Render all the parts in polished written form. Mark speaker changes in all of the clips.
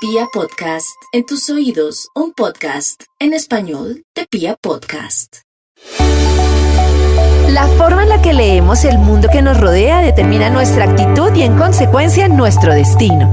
Speaker 1: Pia Podcast, en tus oídos, un podcast en español de Pia Podcast.
Speaker 2: La forma en la que leemos el mundo que nos rodea determina nuestra actitud y, en consecuencia, nuestro destino.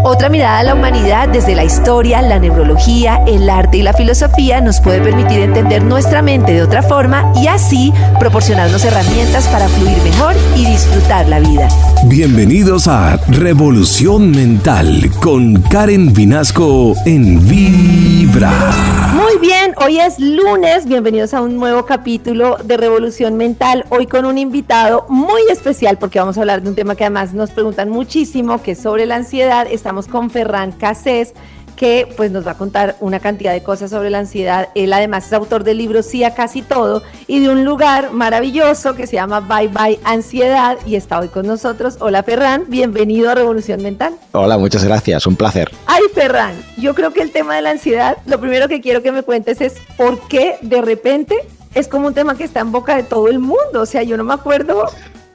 Speaker 2: Otra mirada a la humanidad desde la historia, la neurología, el arte y la filosofía nos puede permitir entender nuestra mente de otra forma y así proporcionarnos herramientas para fluir mejor y disfrutar la vida.
Speaker 3: Bienvenidos a Revolución Mental con Karen Vinasco en Vibra.
Speaker 2: Muy bien, hoy es lunes, bienvenidos a un nuevo capítulo de Revolución Mental, hoy con un invitado muy especial porque vamos a hablar de un tema que además nos preguntan muchísimo, que es sobre la ansiedad. Estamos con Ferran Casés, que pues nos va a contar una cantidad de cosas sobre la ansiedad. Él además es autor del libro Sí a Casi Todo y de un lugar maravilloso que se llama Bye Bye Ansiedad y está hoy con nosotros. Hola Ferran, bienvenido a Revolución Mental.
Speaker 4: Hola, muchas gracias, un placer.
Speaker 2: Ay Ferran, yo creo que el tema de la ansiedad, lo primero que quiero que me cuentes es por qué de repente es como un tema que está en boca de todo el mundo. O sea, yo no me acuerdo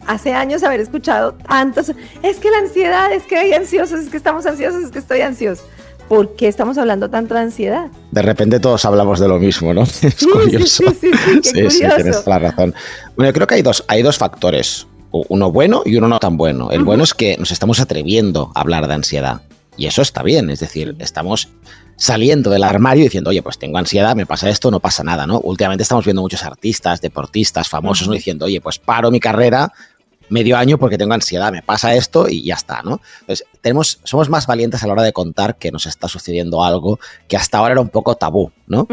Speaker 2: hace años haber escuchado tantos, es que la ansiedad, es que hay ansiosos, es que estamos ansiosos, es que estoy ansioso. ¿Por qué estamos hablando tanto de ansiedad?
Speaker 4: De repente todos hablamos de lo mismo, ¿no? Es curioso.
Speaker 2: Sí, curioso.
Speaker 4: Sí, tienes la razón. Bueno, yo creo que hay dos factores, uno bueno y uno no tan bueno. El bueno es que nos estamos atreviendo a hablar de ansiedad y eso está bien, es decir, estamos saliendo del armario diciendo, oye, pues tengo ansiedad, me pasa esto, no pasa nada, ¿no? Últimamente estamos viendo muchos artistas, deportistas, famosos, ¿no? Diciendo, oye, pues paro mi carrera medio año porque tengo ansiedad, me pasa esto y ya está, ¿no? Entonces, somos más valientes a la hora de contar que nos está sucediendo algo que hasta ahora era un poco tabú, ¿no?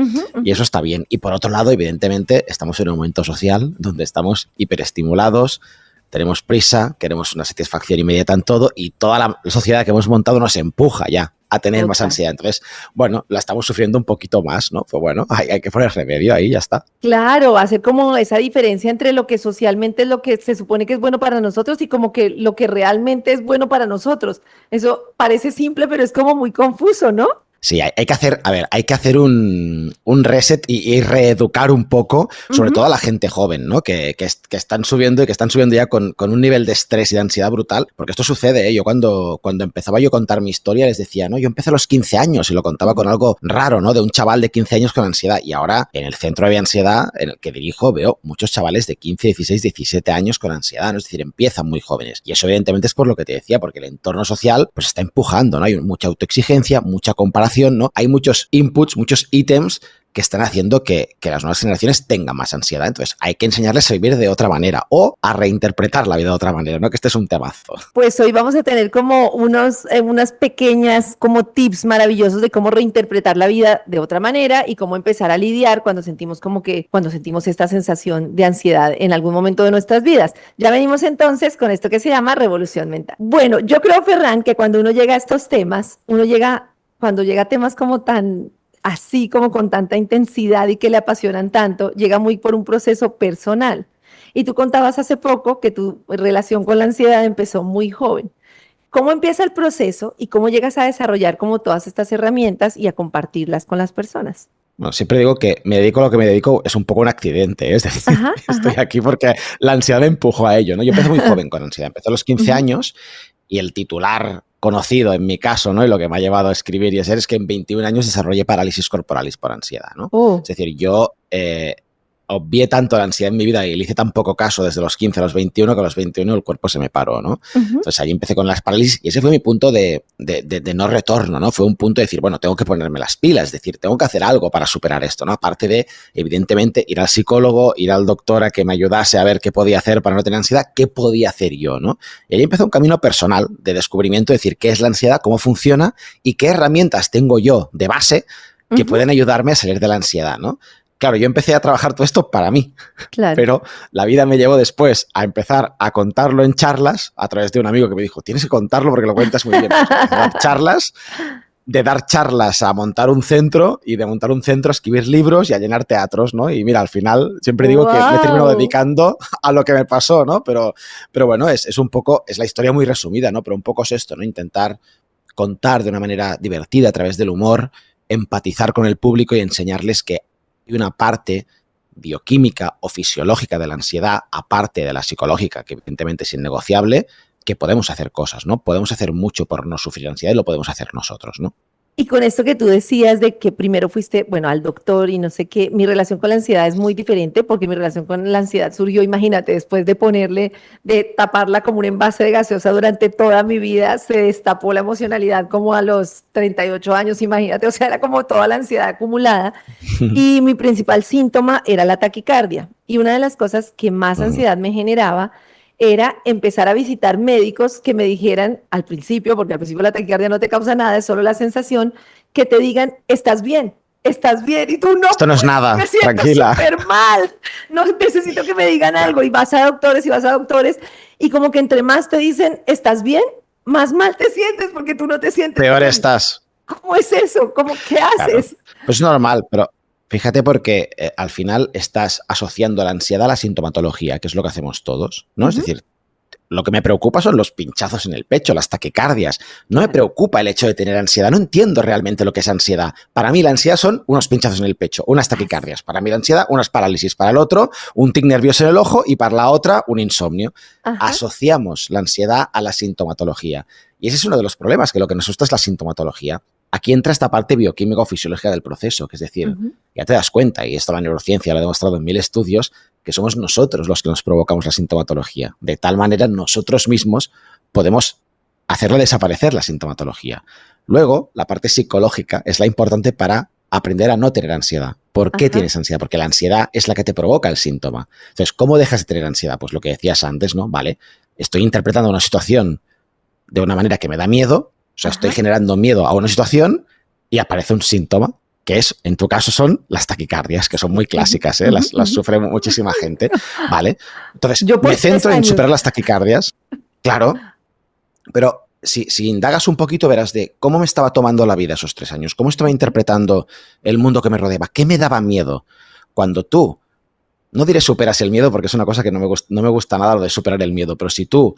Speaker 4: Y eso está bien. Y por otro lado, evidentemente, estamos en un momento social donde estamos hiperestimulados, tenemos prisa, queremos una satisfacción inmediata en todo y toda la sociedad que hemos montado nos empuja ya a tener más ansiedad. Entonces, bueno, la estamos sufriendo un poquito más, ¿no? Pues bueno, hay que poner remedio ahí, ya está.
Speaker 2: Claro, hacer como esa diferencia entre lo que socialmente es lo que se supone que es bueno para nosotros y como que lo que realmente es bueno para nosotros. Eso parece simple, pero es como muy confuso, ¿no?
Speaker 4: Sí, hay que hacer un reset y reeducar un poco, sobre todo a la gente joven, ¿no? Que están subiendo y que están subiendo ya con un nivel de estrés y de ansiedad brutal, porque esto sucede, ¿eh? Yo cuando empezaba yo a contar mi historia les decía, no, yo empecé a los 15 años y lo contaba con algo raro, ¿no? De un chaval de 15 años con ansiedad y ahora en el centro de ansiedad en el que dirijo veo muchos chavales de 15, 16, 17 años con ansiedad, ¿no? Es decir, empiezan muy jóvenes y eso evidentemente es por lo que te decía, porque el entorno social pues está empujando, ¿no? Hay mucha autoexigencia, mucha comparación, ¿no? Hay muchos inputs, muchos ítems que están haciendo que las nuevas generaciones tengan más ansiedad. Entonces hay que enseñarles a vivir de otra manera o a reinterpretar la vida de otra manera, ¿no? Que este es un temazo.
Speaker 2: Pues hoy vamos a tener como unas pequeñas como tips maravillosos de cómo reinterpretar la vida de otra manera y cómo empezar a lidiar cuando sentimos esta sensación de ansiedad en algún momento de nuestras vidas. Ya venimos entonces con esto que se llama Revolución Mental. Bueno, yo creo, Ferran, que cuando uno llega a estos temas, cuando llega a temas como tan así, como con tanta intensidad y que le apasionan tanto, llega muy por un proceso personal. Y tú contabas hace poco que tu relación con la ansiedad empezó muy joven. ¿Cómo empieza el proceso y cómo llegas a desarrollar como todas estas herramientas y a compartirlas con las personas?
Speaker 4: Bueno, siempre digo que me dedico a lo que me dedico, es un poco un accidente, ¿eh? Es decir, estoy aquí porque la ansiedad me empujó a ello, ¿no? Yo empecé muy joven con ansiedad, empecé a los 15 años y el titular conocido en mi caso, ¿no? Y lo que me ha llevado a escribir y a ser es que en 21 años desarrollé parálisis corporalis por ansiedad, ¿no? Es decir, yo obvié tanto la ansiedad en mi vida y le hice tan poco caso desde los 15 a los 21 que a los 21 el cuerpo se me paró, ¿no? Entonces ahí empecé con las parálisis y ese fue mi punto de no retorno, ¿no? Fue un punto de decir, bueno, tengo que ponerme las pilas, es decir, tengo que hacer algo para superar esto, ¿no? Aparte de, evidentemente, ir al psicólogo, ir al doctor a que me ayudase a ver qué podía hacer para no tener ansiedad, qué podía hacer yo, ¿no? Y ahí empezó un camino personal de descubrimiento, de decir qué es la ansiedad, cómo funciona y qué herramientas tengo yo de base que pueden ayudarme a salir de la ansiedad, ¿no? Claro, yo empecé a trabajar todo esto para mí, claro, pero la vida me llevó después a empezar a contarlo en charlas a través de un amigo que me dijo, tienes que contarlo porque lo cuentas muy bien. Pues, de dar charlas a montar un centro y de montar un centro a escribir libros y a llenar teatros, ¿no? Y mira, al final siempre digo que me he terminado dedicando a lo que me pasó, ¿no? Pero bueno, es un poco, es la historia muy resumida, ¿no? Pero un poco es esto, ¿no? Intentar contar de una manera divertida a través del humor, empatizar con el público y enseñarles que hay una parte bioquímica o fisiológica de la ansiedad, aparte de la psicológica, que evidentemente es innegociable, que podemos hacer cosas, ¿no? Podemos hacer mucho por no sufrir ansiedad y lo podemos hacer nosotros, ¿no?
Speaker 2: Y con esto que tú decías de que primero fuiste, bueno, al doctor y no sé qué, mi relación con la ansiedad es muy diferente porque mi relación con la ansiedad surgió, imagínate, después de taparla como un envase de gaseosa durante toda mi vida, se destapó la emocionalidad como a los 38 años, imagínate, o sea, era como toda la ansiedad acumulada. Y mi principal síntoma era la taquicardia. Y una de las cosas que más ansiedad me generaba era empezar a visitar médicos que me dijeran al principio, porque al principio la taquicardia no te causa nada, es solo la sensación, que te digan, estás bien, y tú no,
Speaker 4: Esto no es nada,
Speaker 2: me siento
Speaker 4: tranquila.
Speaker 2: súper mal, no necesito que me digan algo, y vas a doctores, y como que entre más te dicen, estás bien, más mal te sientes, porque tú no te sientes
Speaker 4: Peor
Speaker 2: bien.
Speaker 4: estás.
Speaker 2: ¿Cómo es eso? ¿Qué haces?
Speaker 4: Claro. Pues es normal, pero fíjate porque al final estás asociando la ansiedad a la sintomatología, que es lo que hacemos todos, ¿no? Es decir, lo que me preocupa son los pinchazos en el pecho, las taquicardias. No me preocupa el hecho de tener ansiedad. No entiendo realmente lo que es ansiedad. Para mí la ansiedad son unos pinchazos en el pecho, unas taquicardias. Para mí la ansiedad, unas parálisis. Para el otro, un tic nervioso en el ojo y para la otra, un insomnio.
Speaker 2: Ajá.
Speaker 4: Asociamos la ansiedad a la sintomatología. Y ese es uno de los problemas, que lo que nos asusta es la sintomatología. Aquí entra esta parte bioquímico-fisiológica del proceso, que es decir, ya te das cuenta, y esto la neurociencia lo ha demostrado en 1000 estudios, que somos nosotros los que nos provocamos la sintomatología. De tal manera, nosotros mismos podemos hacerle desaparecer la sintomatología. Luego, la parte psicológica es la importante para aprender a no tener ansiedad. ¿Por qué tienes ansiedad? Porque la ansiedad es la que te provoca el síntoma. Entonces, ¿cómo dejas de tener ansiedad? Pues lo que decías antes, ¿no? Vale, estoy interpretando una situación de una manera que me da miedo, o sea, estoy generando miedo a una situación y aparece un síntoma, que es, en tu caso, son las taquicardias, que son muy clásicas, ¿eh? Las sufre muchísima gente, ¿vale? Entonces, me centro en superar las taquicardias, claro, pero si indagas un poquito verás de cómo me estaba tomando la vida esos 3 años, cómo estaba interpretando el mundo que me rodeaba, qué me daba miedo. Cuando tú, no diré superas el miedo, porque es una cosa que no me gusta nada lo de superar el miedo, pero si tú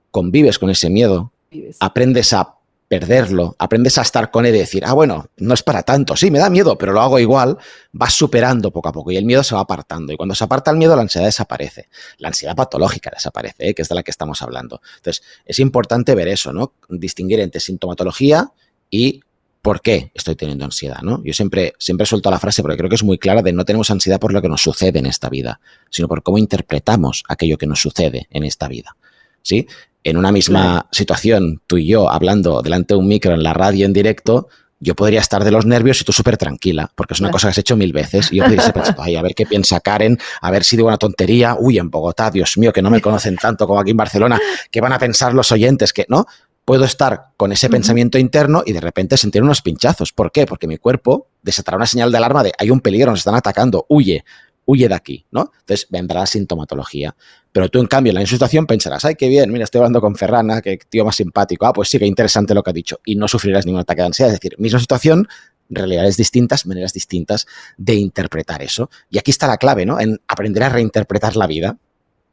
Speaker 4: convives con ese miedo, aprendes a perderlo, aprendes a estar con él y decir, bueno, no es para tanto, sí, me da miedo, pero lo hago igual, vas superando poco a poco y el miedo se va apartando. Y cuando se aparta el miedo, la ansiedad desaparece. La ansiedad patológica desaparece, que es de la que estamos hablando. Entonces, es importante ver eso, ¿no? Distinguir entre sintomatología y por qué estoy teniendo ansiedad, ¿no? Yo siempre suelto la frase porque creo que es muy clara de no tenemos ansiedad por lo que nos sucede en esta vida, sino por cómo interpretamos aquello que nos sucede en esta vida, ¿sí? En una misma situación, tú y yo hablando delante de un micro en la radio en directo, yo podría estar de los nervios y tú súper tranquila, porque es una cosa que has hecho 1000 veces. Y yo podría estar pensando, a ver qué piensa Karen, a ver si digo una tontería. Uy, en Bogotá, Dios mío, que no me conocen tanto como aquí en Barcelona, ¿qué van a pensar los oyentes? Que no, puedo estar con ese pensamiento interno y de repente sentir unos pinchazos. ¿Por qué? Porque mi cuerpo desatará una señal de alarma de hay un peligro, nos están atacando, huye de aquí, ¿no? Entonces vendrá la sintomatología. Pero tú, en cambio, en la misma situación pensarás, ay, qué bien, mira, estoy hablando con Ferrana, qué tío más simpático. Pues sí, qué interesante lo que ha dicho. Y no sufrirás ningún ataque de ansiedad. Es decir, misma situación, realidades distintas, maneras distintas de interpretar eso. Y aquí está la clave, ¿no? En aprender a reinterpretar la vida.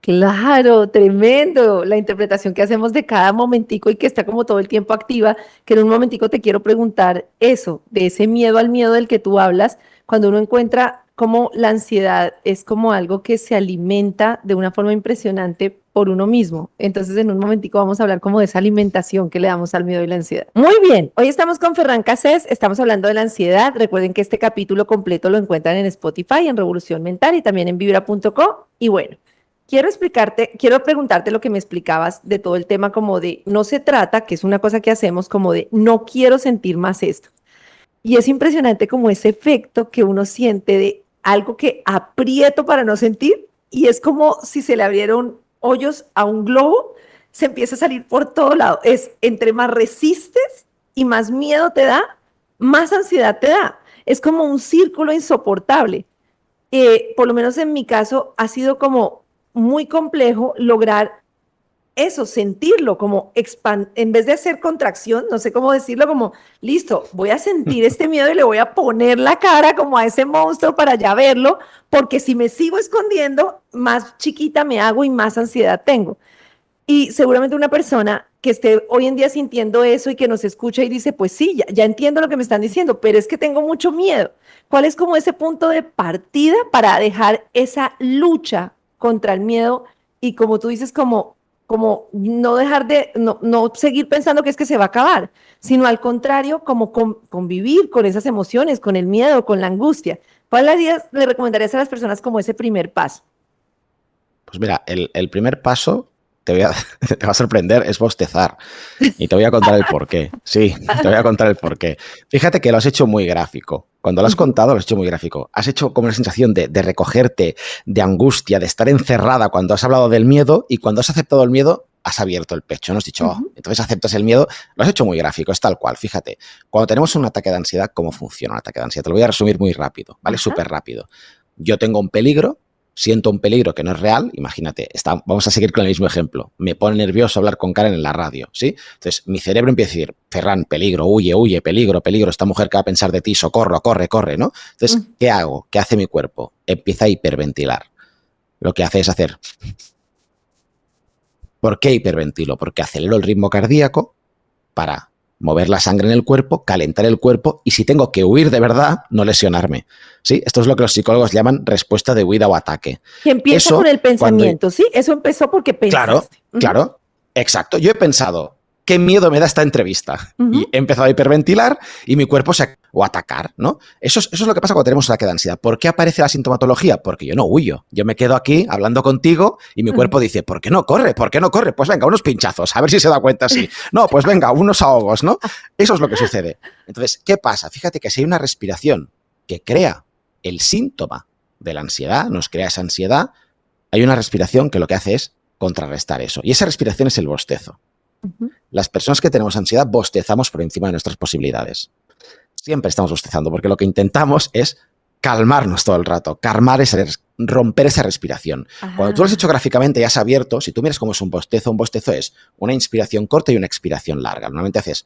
Speaker 2: Claro, tremendo. La interpretación que hacemos de cada momentico y que está como todo el tiempo activa, que en un momentico te quiero preguntar eso, de ese miedo al miedo del que tú hablas, cuando uno encuentra como la ansiedad es como algo que se alimenta de una forma impresionante por uno mismo. Entonces, en un momentico vamos a hablar como de esa alimentación que le damos al miedo y la ansiedad. Muy bien, hoy estamos con Ferran Cassés, estamos hablando de la ansiedad. Recuerden que este capítulo completo lo encuentran en Spotify, en Revolución Mental y también en vibra.co. Y bueno, quiero preguntarte lo que me explicabas de todo el tema como de no se trata, que es una cosa que hacemos como de no quiero sentir más esto. Y es impresionante como ese efecto que uno siente de algo que aprieto para no sentir y es como si se le abrieron hoyos a un globo, se empieza a salir por todo lado. Es entre más resistes y más miedo te da, más ansiedad te da. Es como un círculo insoportable. Por lo menos en mi caso ha sido como muy complejo lograr eso, sentirlo, como en vez de hacer contracción, no sé cómo decirlo, como, listo, voy a sentir este miedo y le voy a poner la cara como a ese monstruo para ya verlo, porque si me sigo escondiendo, más chiquita me hago y más ansiedad tengo. Y seguramente una persona que esté hoy en día sintiendo eso y que nos escucha y dice, pues sí, ya entiendo lo que me están diciendo, pero es que tengo mucho miedo. ¿Cuál es como ese punto de partida para dejar esa lucha contra el miedo y como tú dices, como como no dejar de, no seguir pensando que es que se va a acabar, sino al contrario, como convivir con esas emociones, con el miedo, con la angustia. ¿Cuál le recomendarías a las personas como ese primer paso?
Speaker 4: Pues mira, el primer paso, te va a sorprender, es bostezar. Y te voy a contar el porqué. Sí, te voy a contar el porqué. Fíjate que lo has hecho muy gráfico. Cuando lo has contado, lo has hecho muy gráfico. Has hecho como una sensación de recogerte, de angustia, de estar encerrada cuando has hablado del miedo, y cuando has aceptado el miedo, has abierto el pecho, no has dicho, entonces aceptas el miedo. Lo has hecho muy gráfico, es tal cual. Fíjate, cuando tenemos un ataque de ansiedad, ¿cómo funciona un ataque de ansiedad? Te lo voy a resumir muy rápido, ¿vale? Súper rápido. Yo tengo un peligro, siento un peligro que no es real, imagínate, vamos a seguir con el mismo ejemplo, me pone nervioso hablar con Karen en la radio, ¿sí? Entonces mi cerebro empieza a decir, Ferran, peligro, huye, peligro, esta mujer que va a pensar de ti, socorro, corre, ¿no? Entonces, ¿qué hago? ¿Qué hace mi cuerpo? Empieza a hiperventilar. Lo que hace es hacer... ¿Por qué hiperventilo? Porque acelero el ritmo cardíaco para mover la sangre en el cuerpo, calentar el cuerpo, y si tengo que huir de verdad, no lesionarme. ¿Sí? Esto es lo que los psicólogos llaman respuesta de huida o ataque.
Speaker 2: Que empieza con el pensamiento, ¿sí? Eso empezó porque pensaste.
Speaker 4: Claro, exacto. Yo he pensado, ¿qué miedo me da esta entrevista? Y he empezado a hiperventilar y mi cuerpo o a atacar, ¿no? Eso es lo que pasa cuando tenemos un ataque de ansiedad. ¿Por qué aparece la sintomatología? Porque yo no huyo. Yo me quedo aquí hablando contigo y mi cuerpo dice, ¿por qué no corre? ¿Por qué no corre? Pues venga, unos pinchazos, a ver si se da cuenta así. No, pues venga, unos ahogos, ¿no? Eso es lo que sucede. Entonces, ¿qué pasa? Fíjate que si hay una respiración que crea el síntoma de la ansiedad, nos crea esa ansiedad, hay una respiración que lo que hace es contrarrestar eso. Y esa respiración es el bostezo. Las personas que tenemos ansiedad bostezamos por encima de nuestras posibilidades. Siempre estamos bostezando porque lo que intentamos es calmarnos todo el rato, romper esa respiración. Cuando tú lo has hecho gráficamente y has abierto, si tú miras cómo es un bostezo es una inspiración corta y una expiración larga. Normalmente haces...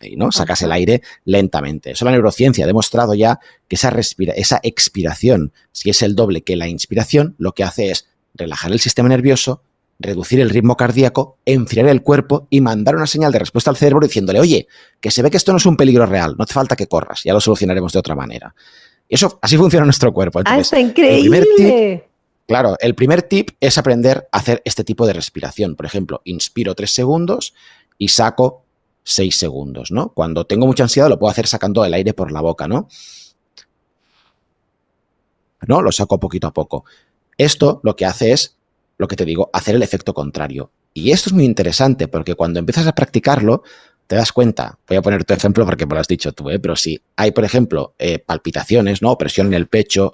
Speaker 4: y ¿no? Sacas el aire lentamente. Eso la neurociencia ha demostrado ya que esa expiración, si es el doble que la inspiración, lo que hace es relajar el sistema nervioso, reducir el ritmo cardíaco, enfriar el cuerpo y mandar una señal de respuesta al cerebro diciéndole, oye, que se ve que esto no es un peligro real, no hace falta que corras, ya lo solucionaremos de otra manera. Y eso, así funciona nuestro cuerpo. Entonces,
Speaker 2: está increíble.
Speaker 4: El primer tip es aprender a hacer este tipo de respiración. Por ejemplo, inspiro 3 segundos y saco 6 segundos, ¿no? Cuando tengo mucha ansiedad lo puedo hacer sacando el aire por la boca, ¿no? ¿No? Lo saco poquito a poco. Esto lo que hace es, lo que te digo, hacer el efecto contrario. Y esto es muy interesante porque cuando empiezas a practicarlo, te das cuenta, voy a poner tu ejemplo porque me lo has dicho tú, pero si hay, por ejemplo, palpitaciones, ¿no? Presión en el pecho,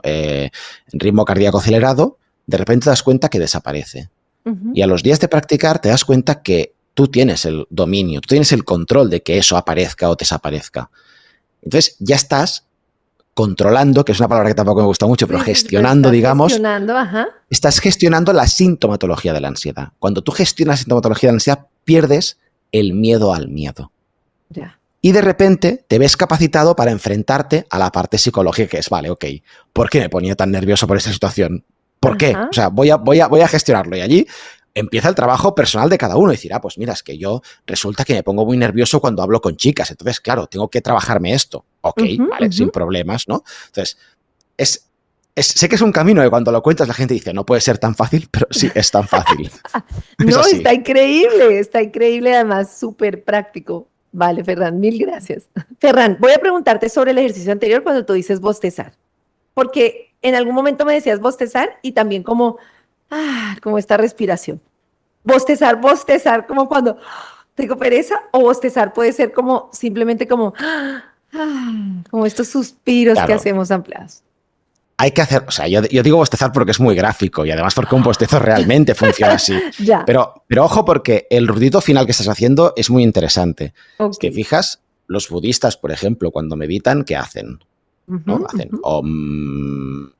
Speaker 4: ritmo cardíaco acelerado, de repente te das cuenta que desaparece. Y a los días de practicar te das cuenta que tú tienes el dominio, tú tienes el control de que eso aparezca o desaparezca. Entonces ya estás controlando, que es una palabra que tampoco me gusta mucho, pero gestionando, digamos, estás gestionando la sintomatología de la ansiedad. Cuando tú gestionas la sintomatología de la ansiedad, pierdes el miedo al miedo.
Speaker 2: Ya.
Speaker 4: Y de repente te ves capacitado para enfrentarte a la parte psicológica, que es, vale, ok, ¿por qué me ponía tan nervioso por esta situación? ¿Por qué? O sea, voy a gestionarlo. Y allí empieza el trabajo personal de cada uno. Y decir, pues mira, es que yo resulta que me pongo muy nervioso cuando hablo con chicas. Entonces, claro, tengo que trabajarme esto. Ok, vale, sin problemas, ¿no? Entonces, sé que es un camino que cuando lo cuentas la gente dice, no puede ser tan fácil, pero sí, es tan fácil.
Speaker 2: No, está increíble, además súper práctico. Vale, Ferran, mil gracias. Ferran, voy a preguntarte sobre el ejercicio anterior cuando tú dices bostezar, porque en algún momento me decías bostezar y también como esta respiración. Bostezar como cuando tengo pereza, o bostezar puede ser como simplemente como estos suspiros que hacemos ampliados.
Speaker 4: Hay que hacer, o sea, yo digo bostezar porque es muy gráfico y además porque un bostezo realmente funciona así. Pero ojo porque el ruidito final que estás haciendo es muy interesante. Si te fijas, los budistas, por ejemplo, cuando meditan, ¿qué hacen? ¿No? Hacen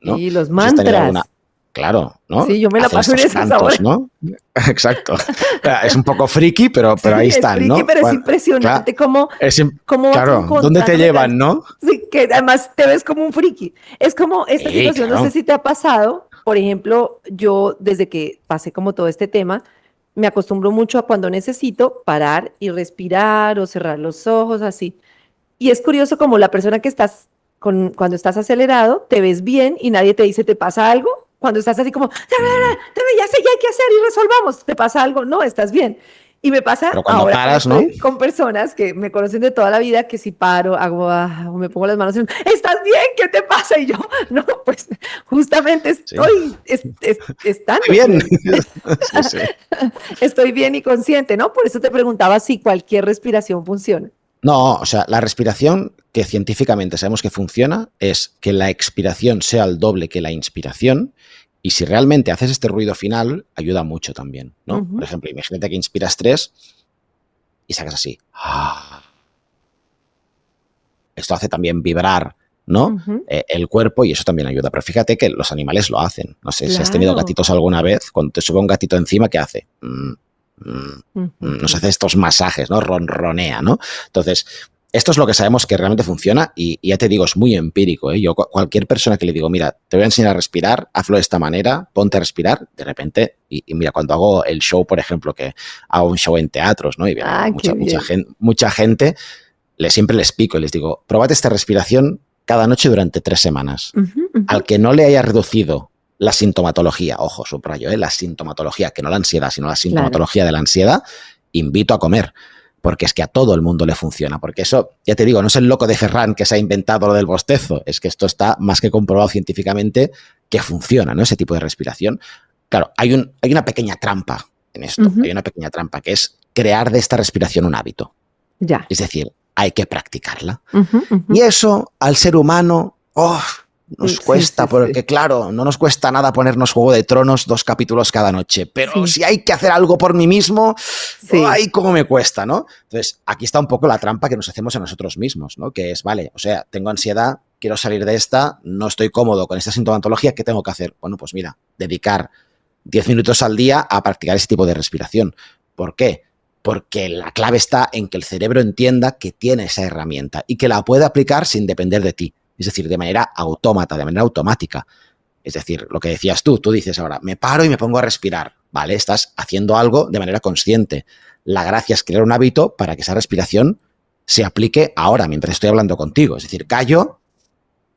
Speaker 4: ¿no?
Speaker 2: Y los mantras.
Speaker 4: Claro, ¿no?
Speaker 2: Sí, yo me la paso en esas ahora.
Speaker 4: ¿No? Exacto. Es un poco friki, pero ahí están,
Speaker 2: friki,
Speaker 4: ¿no?
Speaker 2: Pero es impresionante cómo
Speaker 4: claro, ¿dónde te llevan, no?
Speaker 2: Sí, que además te ves como un friki. Es como esta situación, no sé si te ha pasado. Por ejemplo, yo desde que pasé como todo este tema, me acostumbro mucho a cuando necesito parar y respirar o cerrar los ojos, así. Y es curioso como la persona que estás cuando estás acelerado, te ves bien y nadie te dice, ¿te pasa algo? cuando estás así como, ya sé, ya hay que hacer y resolvamos, ¿te pasa algo? No, estás bien. Y me pasa
Speaker 4: Pero cuando
Speaker 2: ahora
Speaker 4: paras, ¿no?
Speaker 2: con personas que me conocen de toda la vida, que si paro, hago, o me pongo las manos en, ¿estás bien? ¿Qué te pasa? Y yo, no, pues justamente estoy, estando
Speaker 4: bien.
Speaker 2: Sí. Estoy bien y consciente, ¿no? Por eso te preguntaba si cualquier respiración funciona.
Speaker 4: No, o sea, la respiración que científicamente sabemos que funciona es que la expiración sea el doble que la inspiración. Y si realmente haces este ruido final, ayuda mucho también, ¿no?
Speaker 2: Uh-huh.
Speaker 4: Por ejemplo, imagínate que inspiras 3 y sacas así. Esto hace también vibrar, ¿no?
Speaker 2: Uh-huh.
Speaker 4: El cuerpo y eso también ayuda. Pero fíjate que los animales lo hacen. No sé si has tenido
Speaker 2: Claro.
Speaker 4: gatitos alguna vez. Cuando te sube un gatito encima, ¿qué hace? Nos hace estos masajes, ¿no? Ronronea, ¿no? Entonces, esto es lo que sabemos que realmente funciona y ya te digo, es muy empírico, ¿eh? Yo cualquier persona que le digo, mira, te voy a enseñar a respirar, hazlo de esta manera, ponte a respirar, de repente, y mira, cuando hago el show, por ejemplo, que hago un show en teatros, ¿no? Y viene mucha gente, siempre les pico y les digo, probad esta respiración cada noche durante 3 semanas.
Speaker 2: Uh-huh.
Speaker 4: Al que no le haya reducido la sintomatología, ojo, subrayo, la sintomatología, que no la ansiedad, sino la sintomatología de la ansiedad, invito a comer. Porque es que a todo el mundo le funciona. Porque eso, ya te digo, no es el loco de Ferran que se ha inventado lo del bostezo. Es que esto está más que comprobado científicamente que funciona, ¿no? Ese tipo de respiración. Claro, hay una pequeña trampa en esto. Uh-huh. Hay una pequeña trampa que es crear de esta respiración un hábito.
Speaker 2: Ya.
Speaker 4: Es decir, hay que practicarla.
Speaker 2: Uh-huh, uh-huh.
Speaker 4: Y eso, al ser humano, nos cuesta, porque claro, no nos cuesta nada ponernos Juego de Tronos 2 capítulos cada noche, pero si hay que hacer algo por mí mismo, ¡ay, cómo me cuesta!, ¿no? Entonces, aquí está un poco la trampa que nos hacemos a nosotros mismos, ¿no? Que es, vale, o sea, tengo ansiedad, quiero salir de esta, no estoy cómodo con esta sintomatología, ¿qué tengo que hacer? Bueno, pues mira, dedicar 10 minutos al día a practicar ese tipo de respiración. ¿Por qué? Porque la clave está en que el cerebro entienda que tiene esa herramienta y que la puede aplicar sin depender de ti. Es decir, de manera autómata, de manera automática. Es decir, lo que decías tú dices ahora, me paro y me pongo a respirar, ¿vale? Estás haciendo algo de manera consciente. La gracia es crear un hábito para que esa respiración se aplique ahora, mientras estoy hablando contigo. Es decir, callo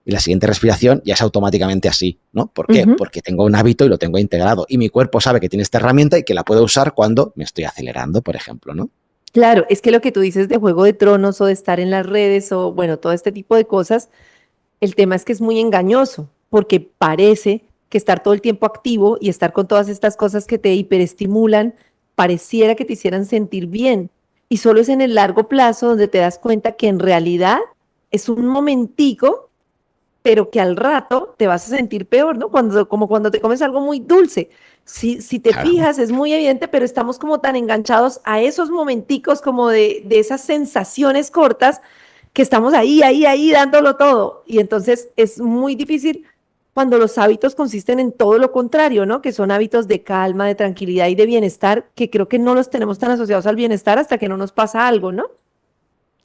Speaker 4: y la siguiente respiración ya es automáticamente así, ¿no? ¿Por qué? Uh-huh. Porque tengo un hábito y lo tengo integrado. Y mi cuerpo sabe que tiene esta herramienta y que la puedo usar cuando me estoy acelerando, por ejemplo, ¿no?
Speaker 2: Claro, es que lo que tú dices de Juego de Tronos o de estar en las redes o, bueno, todo este tipo de cosas, el tema es que es muy engañoso, porque parece que estar todo el tiempo activo y estar con todas estas cosas que te hiperestimulan, pareciera que te hicieran sentir bien. Y solo es en el largo plazo donde te das cuenta que en realidad es un momentico, pero que al rato te vas a sentir peor, ¿no? Como cuando te comes algo muy dulce. Si te fijas, es muy evidente, pero estamos como tan enganchados a esos momenticos como de esas sensaciones cortas, que estamos ahí, dándolo todo. Y entonces es muy difícil cuando los hábitos consisten en todo lo contrario, ¿no? Que son hábitos de calma, de tranquilidad y de bienestar, que creo que no los tenemos tan asociados al bienestar hasta que no nos pasa algo, ¿no?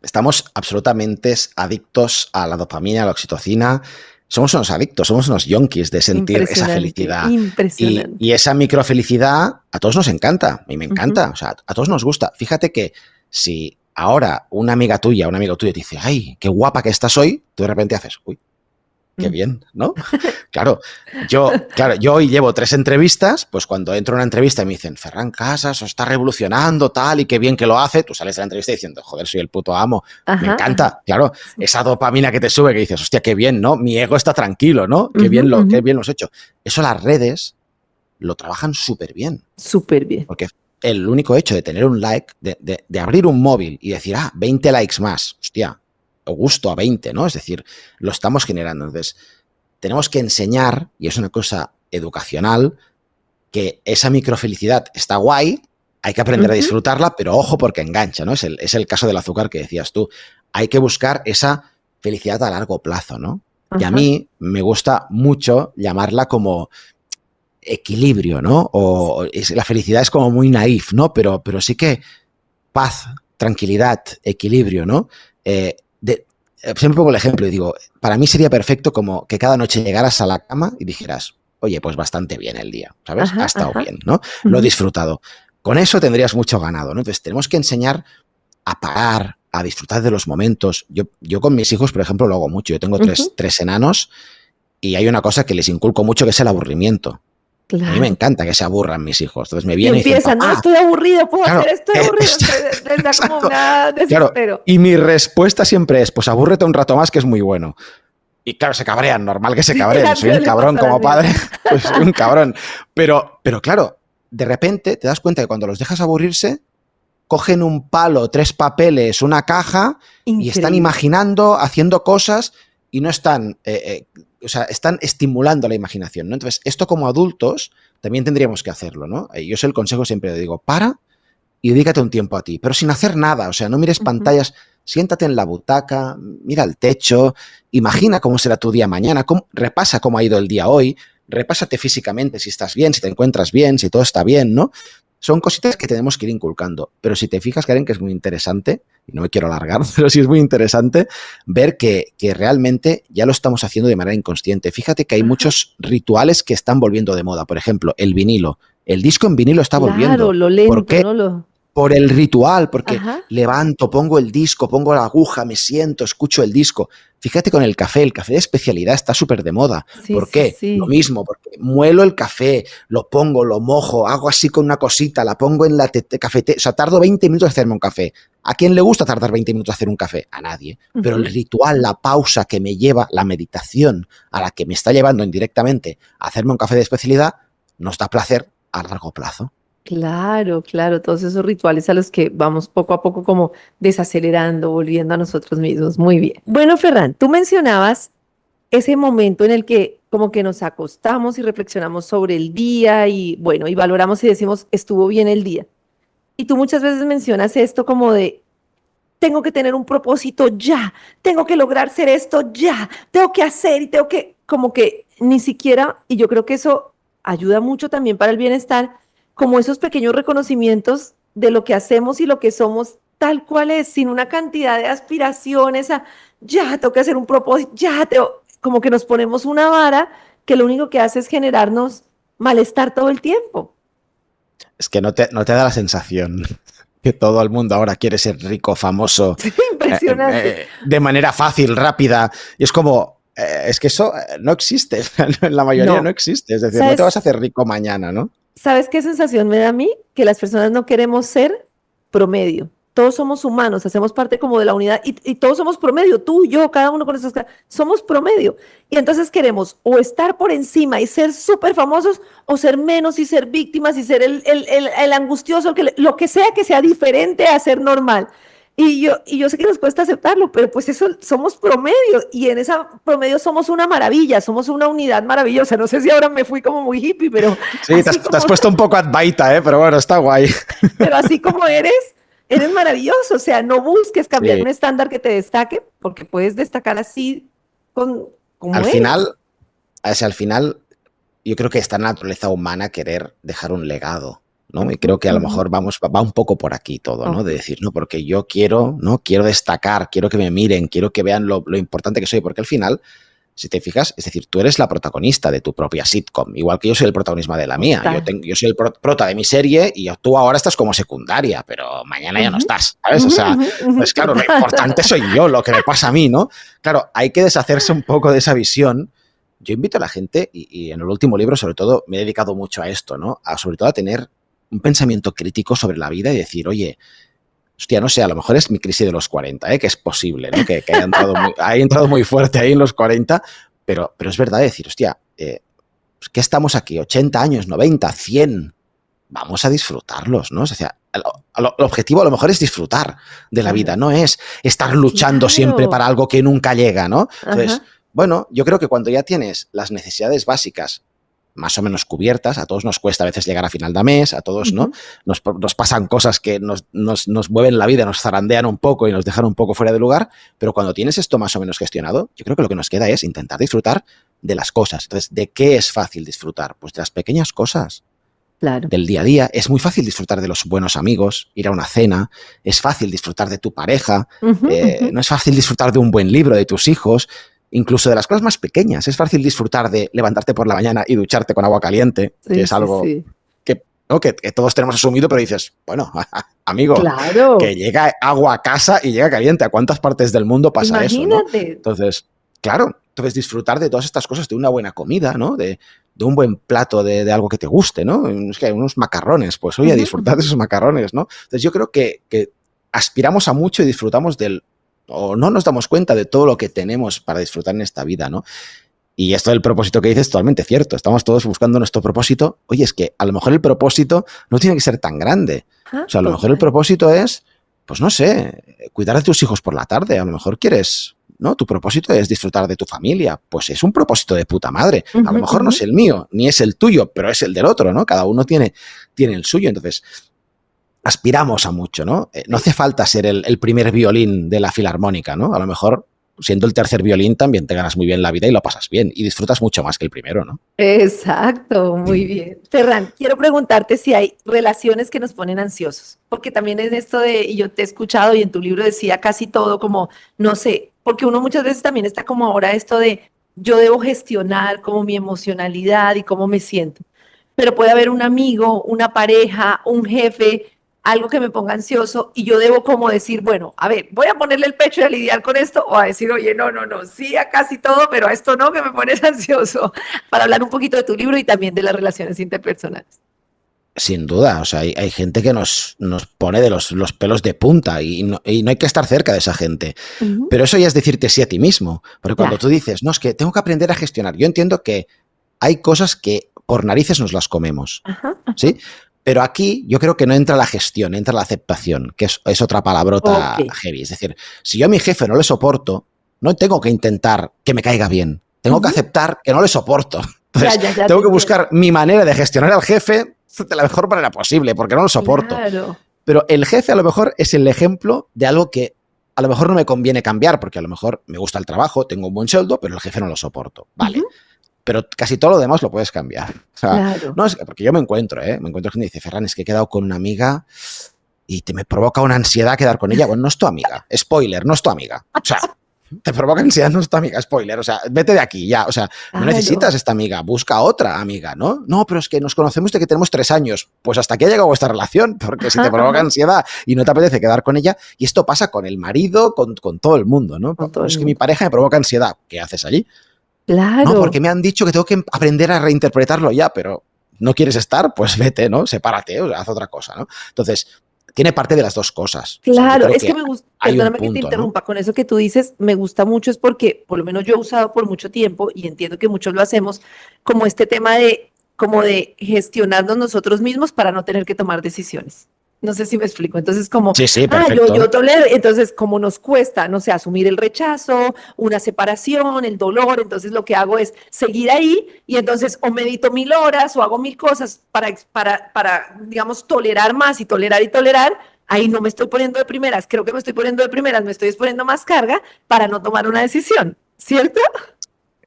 Speaker 4: Estamos absolutamente adictos a la dopamina, a la oxitocina. Somos unos adictos, somos unos yonkis de sentir esa felicidad.
Speaker 2: Impresionante.
Speaker 4: Y esa microfelicidad a todos nos encanta. A mí me encanta. Uh-huh. O sea, a todos nos gusta. Fíjate que si ahora un amigo tuyo te dice, ¡ay, qué guapa que estás hoy! Tú de repente haces, ¡uy, qué bien!, ¿no? Claro, yo hoy llevo 3 entrevistas, pues cuando entro a una entrevista y me dicen, Ferran Casas os está revolucionando, tal, y qué bien que lo hace, tú sales de la entrevista diciendo, joder, soy el puto amo. Me encanta, claro, esa dopamina que te sube, que dices, hostia, qué bien, ¿no? Mi ego está tranquilo, ¿no? Qué bien lo has hecho. Eso las redes lo trabajan súper bien.
Speaker 2: Súper bien.
Speaker 4: Porque el único hecho de tener un like, de abrir un móvil y decir, 20 likes más, hostia, o gusto a 20, ¿no? Es decir, lo estamos generando. Entonces, tenemos que enseñar, y es una cosa educacional, que esa microfelicidad está guay, hay que aprender a disfrutarla, pero ojo porque engancha, ¿no? Es el caso del azúcar que decías tú. Hay que buscar esa felicidad a largo plazo, ¿no? Y a mí me gusta mucho llamarla como equilibrio, ¿no? La felicidad es como muy naif, ¿no? Pero sí que paz, tranquilidad, equilibrio, ¿no? Siempre pongo el ejemplo y digo, para mí sería perfecto como que cada noche llegaras a la cama y dijeras, oye, pues bastante bien el día, ¿sabes? Ha estado bien, ¿no? Lo he disfrutado. Con eso tendrías mucho ganado, ¿no? Entonces tenemos que enseñar a parar, a disfrutar de los momentos. Yo con mis hijos, por ejemplo, lo hago mucho. Yo tengo tres enanos Y hay una cosa que les inculco mucho, que es el aburrimiento.
Speaker 2: Claro.
Speaker 4: A mí me encanta que se aburran mis hijos. Entonces me
Speaker 2: Y
Speaker 4: vienen y dicen,
Speaker 2: empiezan, no,
Speaker 4: "Papá".
Speaker 2: estoy aburrido, puedo
Speaker 4: Claro,
Speaker 2: hacer esto, aburrido. Les da como una desespero.
Speaker 4: Claro, y mi respuesta siempre es, pues abúrrete un rato más, que es muy bueno. Y claro, se cabrean, normal que se cabreen. Soy un cabrón como padre, pues soy un cabrón. Pero claro, de repente te das cuenta que cuando los dejas aburrirse, cogen un palo, 3 papeles, una caja y están imaginando, haciendo cosas y no están, o sea, están estimulando la imaginación, ¿no? Entonces, esto como adultos también tendríamos que hacerlo, ¿no? Yo sé el consejo siempre, le digo, para y dedícate un tiempo a ti, pero sin hacer nada, o sea, no mires pantallas, siéntate en la butaca, mira el techo, imagina cómo será tu día mañana, repasa cómo ha ido el día hoy, repásate físicamente si estás bien, si te encuentras bien, si todo está bien, ¿no? Son cositas que tenemos que ir inculcando. Pero si te fijas, Karen, que es muy interesante, y no me quiero alargar, pero sí es muy interesante ver que realmente ya lo estamos haciendo de manera inconsciente. Fíjate que hay muchos rituales que están volviendo de moda. Por ejemplo, el vinilo. El disco en vinilo está volviendo.
Speaker 2: Claro, lo lento,
Speaker 4: ¿Por qué?
Speaker 2: ¿no?
Speaker 4: Por el ritual, porque levanto, pongo el disco, pongo la aguja, me siento, escucho el disco. Fíjate con el café de especialidad está súper de moda.
Speaker 2: Sí,
Speaker 4: ¿Por qué?
Speaker 2: Sí.
Speaker 4: Lo mismo, porque muelo el café, lo pongo, lo mojo, hago así con una cosita, la pongo en la cafetera, o sea, tardo 20 minutos en hacerme un café. ¿A quién le gusta tardar 20 minutos en hacer un café? A nadie. Pero el ritual, la pausa que me lleva, la meditación a la que me está llevando indirectamente a hacerme un café de especialidad, nos da placer a largo plazo.
Speaker 2: Claro, todos esos rituales a los que vamos poco a poco como desacelerando, volviendo a nosotros mismos. Muy bien. Bueno, Ferran, tú mencionabas ese momento en el que como que nos acostamos y reflexionamos sobre el día y bueno, y valoramos y decimos, estuvo bien el día. Y tú muchas veces mencionas esto como de, tengo que tener un propósito ya, tengo que lograr ser esto ya, tengo que hacer y tengo que, como que ni siquiera, y yo creo que eso ayuda mucho también para el bienestar, como esos pequeños reconocimientos de lo que hacemos y lo que somos tal cual es, sin una cantidad de aspiraciones a, ya tengo que hacer un propósito, como que nos ponemos una vara que lo único que hace es generarnos malestar todo el tiempo.
Speaker 4: Es que no te da la sensación que todo el mundo ahora quiere ser rico, famoso,
Speaker 2: impresionante,
Speaker 4: de manera fácil, rápida, y es como, es que eso no existe, la mayoría no existe, es decir, no te vas a hacer rico mañana, ¿no?
Speaker 2: ¿Sabes qué sensación me da a mí? Que las personas no queremos ser promedio. Todos somos humanos, hacemos parte como de la unidad y todos somos promedio, tú, yo, cada uno con nuestras... Somos promedio. Y entonces queremos o estar por encima y ser súper famosos o ser menos y ser víctimas y ser el angustioso, lo que sea diferente a ser normal. Y yo sé que nos cuesta aceptarlo, pero pues eso, somos promedio y en esa promedio somos una maravilla, somos una unidad maravillosa. No sé si ahora me fui como muy hippie, pero...
Speaker 4: Sí, te has puesto un poco advaita, pero bueno, está guay.
Speaker 2: Pero así como eres maravilloso, o sea, no busques cambiar un estándar que te destaque, porque puedes destacar así como
Speaker 4: al final, yo creo que está en la naturaleza humana querer dejar un legado, ¿no? Y creo que a lo mejor va un poco por aquí todo, ¿no? De decir, no, porque yo quiero destacar, quiero que me miren, quiero que vean lo importante que soy, porque al final, si te fijas, es decir, tú eres la protagonista de tu propia sitcom, igual que yo soy el protagonista de la mía. Yo soy el prota de mi serie y tú ahora estás como secundaria, pero mañana ya no estás, ¿sabes? O sea, pues claro, lo importante soy yo, lo que me pasa a mí, ¿no? Claro, hay que deshacerse un poco de esa visión. Yo invito a la gente, y en el último libro sobre todo me he dedicado mucho a esto, ¿no? Sobre todo a tener un pensamiento crítico sobre la vida y decir, oye, hostia, no sé, a lo mejor es mi crisis de los 40, que es posible, ¿no? Que haya entrado muy fuerte ahí en los 40, pero es verdad decir, hostia, ¿qué estamos aquí? 80 años, 90, 100, vamos a disfrutarlos, ¿no? O sea, el objetivo a lo mejor es disfrutar de la vida, no es estar luchando siempre para algo que nunca llega, ¿no? Entonces, bueno, yo creo que cuando ya tienes las necesidades básicas más o menos cubiertas, a todos nos cuesta a veces llegar a final de mes, a todos, ¿no? Nos pasan cosas que nos mueven la vida, nos zarandean un poco y nos dejan un poco fuera de lugar, pero cuando tienes esto más o menos gestionado, yo creo que lo que nos queda es intentar disfrutar de las cosas. Entonces, ¿de qué es fácil disfrutar? Pues de las pequeñas cosas.
Speaker 2: Claro.
Speaker 4: Del día a día. Es muy fácil disfrutar de los buenos amigos, ir a una cena, es fácil disfrutar de tu pareja, no es fácil disfrutar de un buen libro, de tus hijos, incluso de las cosas más pequeñas. Es fácil disfrutar de levantarte por la mañana y ducharte con agua caliente, que es algo que todos tenemos asumido, pero dices, bueno, amigo, que llega agua a casa y llega caliente. ¿A cuántas partes del mundo pasa eso, ¿no?
Speaker 2: Imagínate.
Speaker 4: Entonces, claro, entonces disfrutar de todas estas cosas, de una buena comida, ¿no? De un buen plato de algo que te guste, ¿no? Es que hay unos macarrones, pues oye, disfrutar de esos macarrones, ¿no? Entonces yo creo que aspiramos a mucho y disfrutamos o no nos damos cuenta de todo lo que tenemos para disfrutar en esta vida, ¿no? Y esto del propósito que dices es totalmente cierto. Estamos todos buscando nuestro propósito. Oye, es que a lo mejor el propósito no tiene que ser tan grande. O sea, a lo mejor el propósito es, pues no sé, cuidar de tus hijos por la tarde. A lo mejor quieres, ¿no? Tu propósito es disfrutar de tu familia. Pues es un propósito de puta madre. A lo mejor no es el mío, ni es el tuyo, pero es el del otro, ¿no? Cada uno tiene el suyo. Entonces, aspiramos a mucho, ¿no? No hace falta ser el primer violín de la filarmónica, ¿no? A lo mejor siendo el tercer violín también te ganas muy bien la vida y lo pasas bien y disfrutas mucho más que el primero, ¿no?
Speaker 2: Exacto, muy bien. Ferran, quiero preguntarte si hay relaciones que nos ponen ansiosos, porque también es esto y yo te he escuchado y en tu libro decía casi todo como, no sé, porque uno muchas veces también está como ahora esto de yo debo gestionar como mi emocionalidad y cómo me siento, pero puede haber un amigo, una pareja, un jefe, algo que me ponga ansioso y yo debo como decir, bueno, a ver, voy a ponerle el pecho y a lidiar con esto o a decir, oye, no, sí a casi todo, pero a esto no, que me pones ansioso, para hablar un poquito de tu libro y también de las relaciones interpersonales.
Speaker 4: Sin duda, o sea, hay gente que nos pone de los pelos de punta y no hay que estar cerca de esa gente. Pero eso ya es decirte sí a ti mismo, porque cuando tú dices, no, es que tengo que aprender a gestionar, yo entiendo que hay cosas que por narices nos las comemos, ¿sí? Pero aquí yo creo que no entra la gestión, entra la aceptación, que es otra palabrota heavy. Es decir, si yo a mi jefe no le soporto, no tengo que intentar que me caiga bien. Tengo que aceptar que no le soporto. Entonces, tengo que buscar mi manera de gestionar al jefe de la mejor manera posible, porque no lo soporto.
Speaker 2: Claro.
Speaker 4: Pero el jefe a lo mejor es el ejemplo de algo que a lo mejor no me conviene cambiar, porque a lo mejor me gusta el trabajo, tengo un buen sueldo, pero el jefe no lo soporto. Vale. Pero casi todo lo demás lo puedes cambiar. O sea, no es porque yo me encuentro gente que me dice, Ferran, es que he quedado con una amiga y me provoca una ansiedad quedar con ella. Bueno, no es tu amiga. Spoiler, no es tu amiga. O sea, te provoca ansiedad, no es tu amiga. Spoiler. O sea, vete de aquí ya. O sea, no necesitas esta amiga. Busca otra amiga, ¿no? No, pero es que nos conocemos de que tenemos 3 años. Pues hasta aquí ha llegado vuestra relación, porque si te provoca ansiedad y no te apetece quedar con ella, y esto pasa con el marido, con todo el mundo, ¿no? Es que mi pareja me provoca ansiedad. ¿Qué haces allí?
Speaker 2: Claro.
Speaker 4: No, porque me han dicho que tengo que aprender a reinterpretarlo ya, pero no quieres estar, pues vete, ¿no? Sepárate, o sea, haz otra cosa, ¿no? Entonces, tiene parte de las dos cosas.
Speaker 2: Claro, o sea, es que me gusta, perdóname
Speaker 4: punto,
Speaker 2: que te interrumpa,
Speaker 4: ¿no?
Speaker 2: con eso que tú dices, me gusta mucho, es porque por lo menos yo he usado por mucho tiempo, y entiendo que muchos lo hacemos, como este tema como de gestionarnos nosotros mismos para no tener que tomar decisiones. No sé si me explico. Entonces, como,
Speaker 4: Sí, perfecto.
Speaker 2: yo tolero. Entonces, como nos cuesta, no sé, asumir el rechazo, una separación, el dolor, entonces lo que hago es seguir ahí y entonces o medito 1000 horas o hago 1000 cosas para, digamos, tolerar más y tolerar y tolerar. Ahí no me estoy poniendo de primeras, creo que me estoy poniendo de primeras, me estoy poniendo más carga para no tomar una decisión, ¿cierto?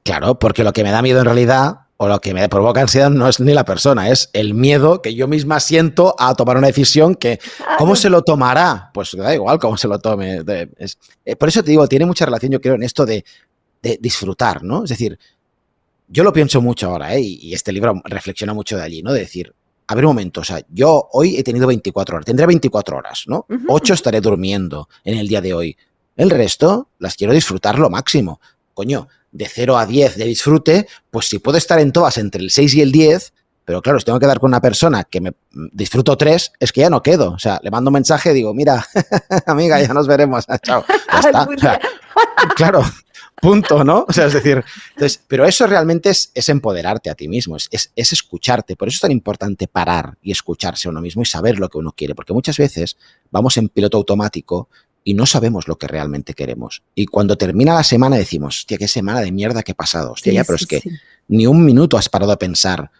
Speaker 4: Claro, porque lo que me da miedo en realidad o lo que me provoca ansiedad no es ni la persona, es el miedo que yo misma siento a tomar una decisión que, ¿cómo se lo tomará? Pues da igual cómo se lo tome. Por eso te digo, tiene mucha relación, yo creo, en esto de disfrutar, ¿no? Es decir, yo lo pienso mucho ahora, y este libro reflexiona mucho de allí, ¿no? De decir, a ver un momento, o sea, yo hoy he tenido 24 horas, tendré 24 horas, ¿no? 8 estaré durmiendo en el día de hoy. El resto las quiero disfrutar lo máximo. Coño, de 0 a 10 de disfrute, pues si puedo estar en todas entre el 6 y el 10, pero claro, si tengo que dar con una persona que me disfruto 3, es que ya no quedo. O sea, le mando un mensaje y digo, mira, amiga, ya nos veremos. Chao. Ya está. O sea, claro, punto, ¿no? O sea, es decir, entonces, pero eso realmente es empoderarte a ti mismo, es escucharte. Por eso es tan importante parar y escucharse a uno mismo y saber lo que uno quiere, porque muchas veces vamos en piloto automático y no sabemos lo que realmente queremos. Y cuando termina la semana decimos, hostia, qué semana de mierda que he pasado. Hostia, ya, pero es que ni un minuto has parado a pensar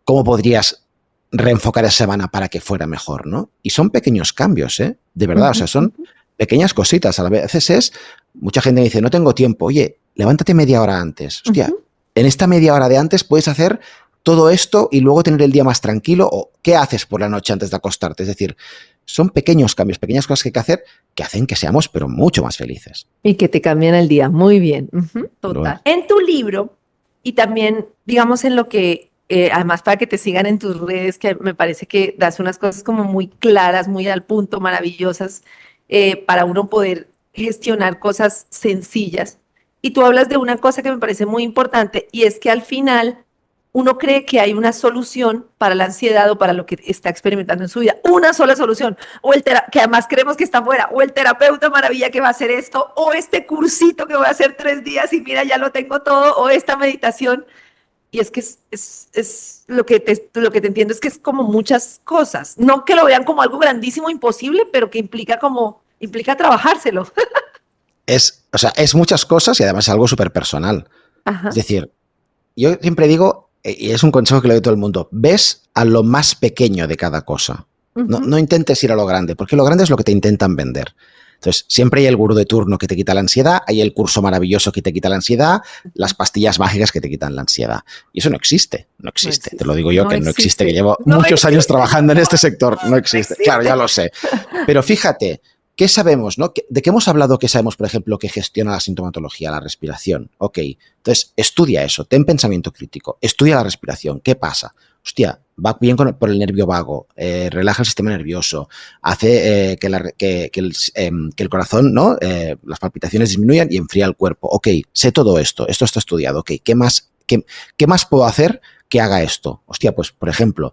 Speaker 4: cómo podrías reenfocar esa semana para que fuera mejor, ¿no? Y son pequeños cambios, ¿eh? De verdad, o sea, son pequeñas cositas. A veces mucha gente me dice, no tengo tiempo. Oye, levántate media hora antes. Hostia, en esta media hora de antes puedes hacer todo esto y luego tener el día más tranquilo. ¿O qué haces por la noche antes de acostarte? Es decir, son pequeños cambios, pequeñas cosas que hay que hacer que hacen que seamos, pero mucho más felices.
Speaker 2: Y que te cambian el día. Muy bien. Total. En tu libro, y también, digamos, en lo que, además para que te sigan en tus redes, que me parece que das unas cosas como muy claras, muy al punto, maravillosas, para uno poder gestionar cosas sencillas. Y tú hablas de una cosa que me parece muy importante y es que al final uno cree que hay una solución para la ansiedad o para lo que está experimentando en su vida. Una sola solución. Que además creemos que está fuera. O el terapeuta maravilla que va a hacer esto. O este cursito que voy a hacer 3 días y mira, ya lo tengo todo. O esta meditación. Y es que es lo que te entiendo es que es como muchas cosas. No que lo vean como algo grandísimo, imposible, pero que implica trabajárselo.
Speaker 4: O sea, es muchas cosas y además es algo súper personal.
Speaker 2: Ajá.
Speaker 4: Es decir, yo siempre digo, y es un consejo que le doy a todo el mundo, ves a lo más pequeño de cada cosa. No intentes ir a lo grande, porque lo grande es lo que te intentan vender. Entonces, siempre hay el gurú de turno que te quita la ansiedad, hay el curso maravilloso que te quita la ansiedad, las pastillas mágicas que te quitan la ansiedad. Y eso no existe. Te lo digo yo, que no existe, que llevo muchos años trabajando en este sector. No existe. Claro, ya lo sé. Pero fíjate, ¿qué sabemos, no? ¿De qué hemos hablado que sabemos, por ejemplo, que gestiona la sintomatología, la respiración? Ok, entonces estudia eso, ten pensamiento crítico, estudia la respiración. ¿Qué pasa? Hostia, va bien por el nervio vago, relaja el sistema nervioso, hace que el corazón, ¿no? Las palpitaciones disminuyan y enfría el cuerpo. Ok, sé todo esto está estudiado. Ok, ¿qué más puedo hacer que haga esto? Hostia, pues, por ejemplo,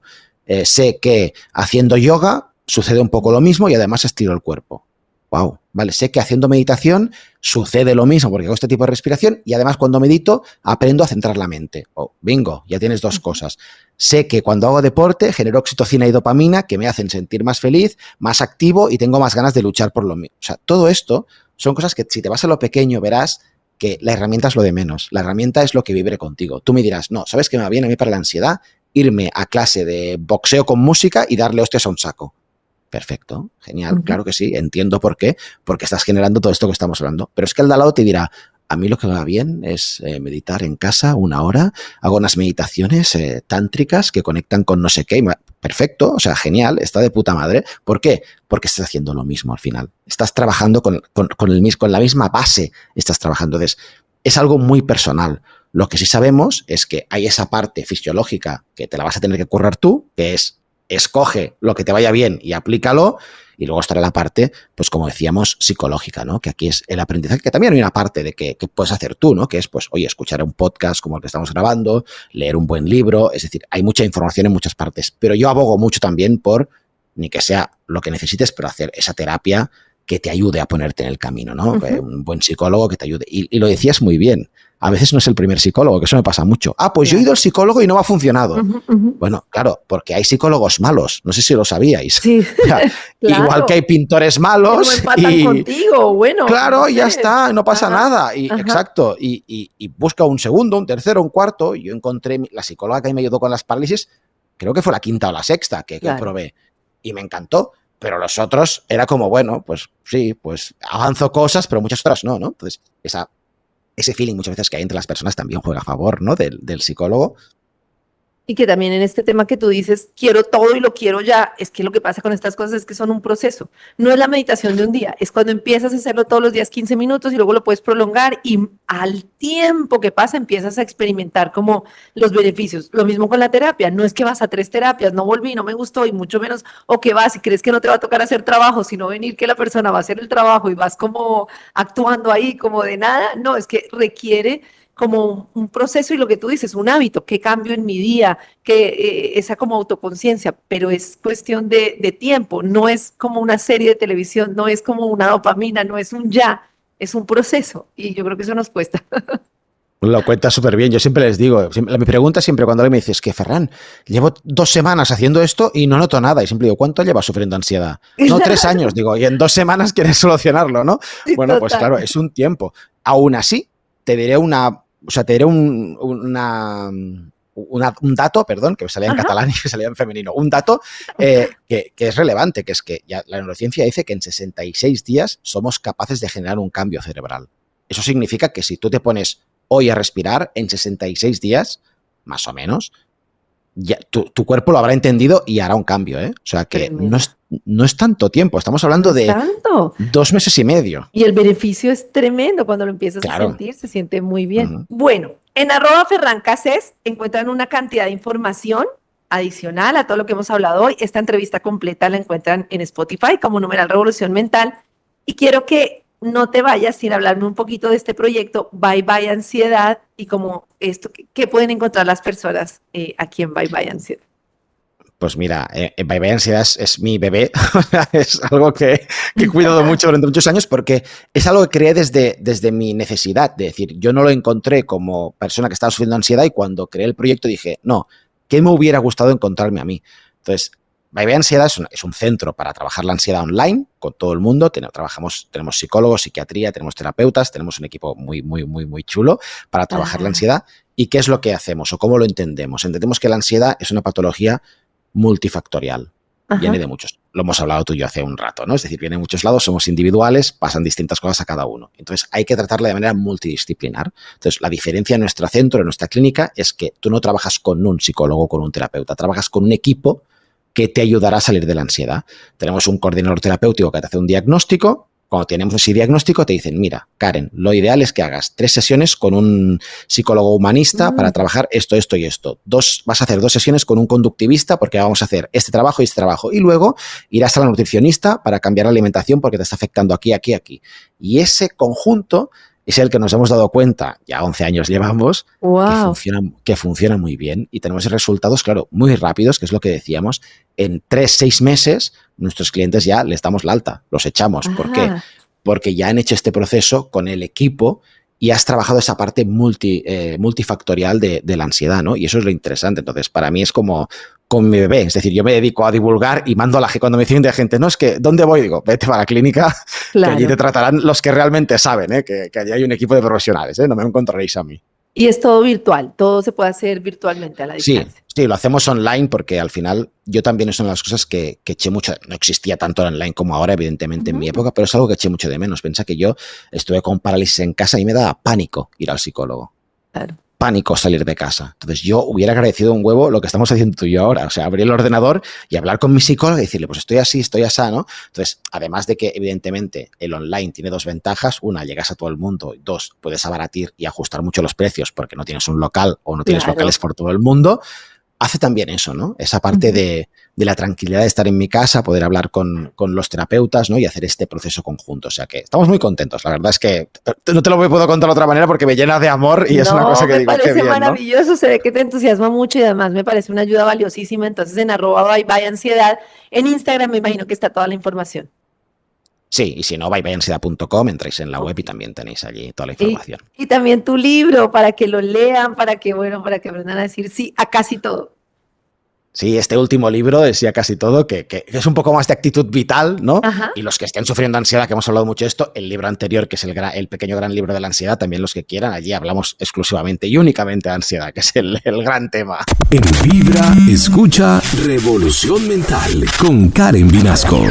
Speaker 4: sé que haciendo yoga sucede un poco lo mismo y además estiro el cuerpo. Wow, vale, sé que haciendo meditación sucede lo mismo porque hago este tipo de respiración y además cuando medito aprendo a centrar la mente. Oh, bingo, ya tienes 2 cosas. Sé que cuando hago deporte genero oxitocina y dopamina que me hacen sentir más feliz, más activo y tengo más ganas de luchar por lo mío. O sea, todo esto son cosas que si te vas a lo pequeño verás que la herramienta es lo de menos. La herramienta es lo que vibre contigo. Tú me dirás, no, ¿sabes qué me va bien a mí para la ansiedad? Irme a clase de boxeo con música y darle hostias a un saco. Perfecto, genial, claro que sí, entiendo por qué, porque estás generando todo esto que estamos hablando. Pero es que el de al lado te dirá, a mí lo que me va bien es meditar en casa 1 hora, hago unas meditaciones tántricas que conectan con no sé qué. Perfecto, o sea, genial, está de puta madre. ¿Por qué? Porque estás haciendo lo mismo al final. Estás trabajando con la misma base, estás trabajando. Entonces, es algo muy personal. Lo que sí sabemos es que hay esa parte fisiológica que te la vas a tener que currar tú, que es escoge lo que te vaya bien y aplícalo, y luego estará la parte, pues como decíamos, psicológica, ¿no? Que aquí es el aprendizaje, que también hay una parte de que puedes hacer tú, ¿no? Que es, pues, oye, escuchar un podcast como el que estamos grabando, leer un buen libro, es decir, hay mucha información en muchas partes, pero yo abogo mucho también por, ni que sea lo que necesites, pero hacer esa terapia que te ayude a ponerte en el camino, ¿no? Un buen psicólogo que te ayude. Y lo decías muy bien. A veces no es el primer psicólogo, que eso me pasa mucho. Pues yo he ido al psicólogo y no me ha funcionado. Bueno, claro, porque hay psicólogos malos. No sé si lo sabíais.
Speaker 2: Sí,
Speaker 4: o sea,
Speaker 2: claro.
Speaker 4: Igual que hay pintores malos.
Speaker 2: No empatan contigo, bueno.
Speaker 4: Claro,
Speaker 2: no sé.
Speaker 4: ya está, no pasa nada. Exacto. Y busca un segundo, un tercero, un cuarto. Yo encontré la psicóloga que me ayudó con las parálisis, creo que fue la 5ª o la 6ª que probé. Y me encantó. Pero los otros era como, bueno, pues sí, pues avanzo cosas, pero muchas otras no, ¿no? Entonces, ese feeling muchas veces que hay entre las personas también juega a favor, ¿no? Del psicólogo.
Speaker 2: Y que también en este tema que tú dices, quiero todo y lo quiero ya, es que lo que pasa con estas cosas es que son un proceso. No es la meditación de un día, es cuando empiezas a hacerlo todos los días 15 minutos y luego lo puedes prolongar y al tiempo que pasa empiezas a experimentar como los beneficios. Lo mismo con la terapia, no es que vas a 3 terapias, no volví, no me gustó y mucho menos, o que vas y crees que no te va a tocar hacer trabajo, sino venir que la persona va a hacer el trabajo y vas como actuando ahí como de nada. No, es que requiere como un proceso y lo que tú dices, un hábito, qué cambio en mi día, que esa como autoconciencia, pero es cuestión de tiempo, no es como una serie de televisión, no es como una dopamina, no es un ya, es un proceso y yo creo que eso nos cuesta.
Speaker 4: Lo cuentas súper bien. Yo siempre les digo, mi pregunta siempre cuando alguien me dice es que Ferran, llevo 2 semanas haciendo esto y no noto nada. Y siempre digo, ¿cuánto llevas sufriendo ansiedad? No, 3 años. Digo, y en 2 semanas quieres solucionarlo, ¿no?
Speaker 2: Sí,
Speaker 4: bueno,
Speaker 2: total.
Speaker 4: pues claro, es un tiempo. Aún así, te diré un dato, perdón, que me salía en catalán y que salía en femenino, un dato que es relevante, que es que ya la neurociencia dice que en 66 días somos capaces de generar un cambio cerebral. Eso significa que si tú te pones hoy a respirar, en 66 días, más o menos, ya, tu cuerpo lo habrá entendido y hará un cambio, ¿eh? O sea que no es tanto tiempo, estamos hablando de 2 meses y medio.
Speaker 2: Y el beneficio es tremendo cuando lo empiezas a sentir, se siente muy bien. Bueno, en @FerranCasés encuentran una cantidad de información adicional a todo lo que hemos hablado hoy. Esta entrevista completa la encuentran en Spotify como numeral Revolución Mental. Y quiero que no te vayas sin hablarme un poquito de este proyecto Bye Bye Ansiedad y como esto, ¿qué pueden encontrar las personas aquí en Bye Bye Ansiedad?
Speaker 4: Pues mira, Bye Bye Ansiedad es mi bebé, es algo que he cuidado mucho durante muchos años porque es algo que creé desde mi necesidad, de decir, yo no lo encontré como persona que estaba sufriendo ansiedad y cuando creé el proyecto dije, no, ¿qué me hubiera gustado encontrarme a mí? Entonces, Bye Bye Ansiedad es un centro para trabajar la ansiedad online con todo el mundo, tenemos psicólogos, psiquiatría, tenemos terapeutas, tenemos un equipo muy, muy, muy, muy chulo para trabajar la ansiedad. ¿Y qué es lo que hacemos o cómo lo entendemos? Entendemos que la ansiedad es una patología multifactorial. Viene de muchos. Lo hemos hablado tú y yo hace un rato, ¿no? Es decir, viene de muchos lados, somos individuales, pasan distintas cosas a cada uno. Entonces, hay que tratarla de manera multidisciplinar. Entonces, la diferencia en nuestro centro, en nuestra clínica, es que tú no trabajas con un psicólogo o con un terapeuta, trabajas con un equipo que te ayudará a salir de la ansiedad. Tenemos un coordinador terapéutico que te hace un diagnóstico. Cuando tenemos ese diagnóstico te dicen, mira, Karen, lo ideal es que hagas 3 sesiones con un psicólogo humanista para trabajar esto, esto y esto. Vas a hacer 2 sesiones con un conductivista porque vamos a hacer este trabajo y este trabajo. Y luego irás a la nutricionista para cambiar la alimentación porque te está afectando aquí, aquí, aquí. Y ese conjunto es el que nos hemos dado cuenta, ya 11 años llevamos, que funciona muy bien y tenemos resultados, claro, muy rápidos, que es lo que decíamos. En 3-6 meses, nuestros clientes ya les damos la alta, los echamos. ¿Por qué? Porque ya han hecho este proceso con el equipo y has trabajado esa parte multifactorial de la ansiedad, ¿no? Y eso es lo interesante. Entonces, para mí es como con mi bebé. Es decir, yo me dedico a divulgar y mando a la gente, cuando me dicen de gente, no, es que, ¿dónde voy? Digo, vete para la clínica, claro, que allí te tratarán los que realmente saben, que allí hay un equipo de profesionales, no me encontraréis a mí.
Speaker 2: Y es todo virtual, todo se puede hacer virtualmente a la distancia.
Speaker 4: Sí, lo hacemos online porque al final yo también es una de las cosas que eché mucho, no existía tanto online como ahora, evidentemente, en mi época, pero es algo que eché mucho de menos. Piensa que yo estuve con parálisis en casa y me daba pánico ir al psicólogo.
Speaker 2: Claro.
Speaker 4: Pánico salir de casa. Entonces yo hubiera agradecido un huevo lo que estamos haciendo tú y yo ahora. O sea, abrir el ordenador y hablar con mi psicólogo y decirle, pues estoy así, estoy así, ¿no? Entonces, además de que evidentemente el online tiene 2 ventajas. Una, llegas a todo el mundo. 2, puedes abaratir y ajustar mucho los precios porque no tienes un local o no tienes locales por todo el mundo. Hace también eso, ¿no? Esa parte de la tranquilidad de estar en mi casa, poder hablar con los terapeutas, ¿no? Y hacer este proceso conjunto. O sea que estamos muy contentos. La verdad es que no te lo puedo contar de otra manera porque me llena de amor y es una cosa que digo, qué bien, ¿no?
Speaker 2: Me parece maravilloso, se ve que te entusiasma mucho y además me parece una ayuda valiosísima. Entonces en @byebyansiedad en Instagram me imagino que está toda la información.
Speaker 4: Sí, y si no, byebyansiedad.com, entráis en la web y también tenéis allí toda la información.
Speaker 2: Y también tu libro, para que lo lean, para que aprendan a decir sí a casi todo.
Speaker 4: Sí, este último libro decía casi todo, que es un poco más de actitud vital, ¿no?
Speaker 2: Ajá.
Speaker 4: Y los que estén sufriendo ansiedad, que hemos hablado mucho de esto, el libro anterior, que es el pequeño gran libro de la ansiedad, también los que quieran, allí hablamos exclusivamente y únicamente de ansiedad, que es el gran tema.
Speaker 3: En Vibra, escucha Revolución Mental con Karen Vinasco.